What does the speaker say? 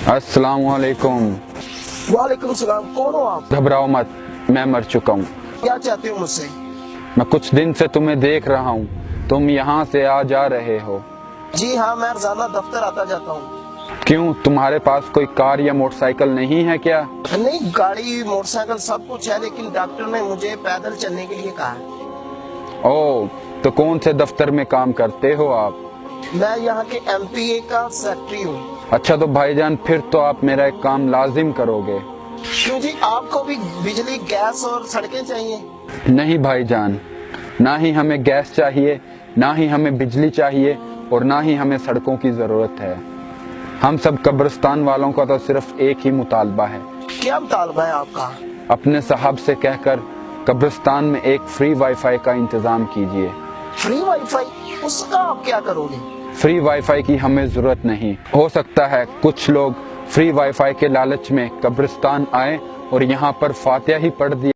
अस्सलाम वालेकुम। वालेकुम सलाम। कौन हो आप? घबराओ मत, मैं मर चुका हूँ। क्या चाहते हो मुझसे? मैं कुछ दिन से तुम्हें देख रहा हूँ, तुम यहाँ से आ जा रहे हो। जी हाँ, मैं रोजाना दफ्तर आता जाता हूँ। क्यों, तुम्हारे पास कोई कार या मोटरसाइकिल नहीं है क्या? नहीं, गाड़ी मोटरसाइकिल सब कुछ है, लेकिन डॉक्टर ने मुझे पैदल चलने के लिए कहा है। ओह, तो कौन से दफ्तर में काम करते हो आप? मैं यहाँ के MPA का सेक्रेटरी हूँ। अच्छा तो भाईजान, फिर तो आप मेरा एक काम लाजिम करोगे। क्यों जी, आपको भी बिजली, गैस और सड़कें चाहिए? नहीं भाईजान, ना ही हमें गैस चाहिए, ना ही हमें बिजली चाहिए, और ना ही हमें सड़कों की जरूरत है। हम सब कब्रिस्तान वालों का तो सिर्फ एक ही मुतालबा है। क्या मुतालबा है आपका? अपने साहब से कहकर कब्रिस्तान में एक फ्री वाईफाई का इंतजाम कीजिए। Free wifi? उसका आप क्या करोगे? फ्री वाईफाई की हमें जरूरत नहीं। हो सकता है कुछ लोग फ्री वाईफाई के लालच में कब्रिस्तान आए और यहाँ पर फातिहा ही पढ़ दिया।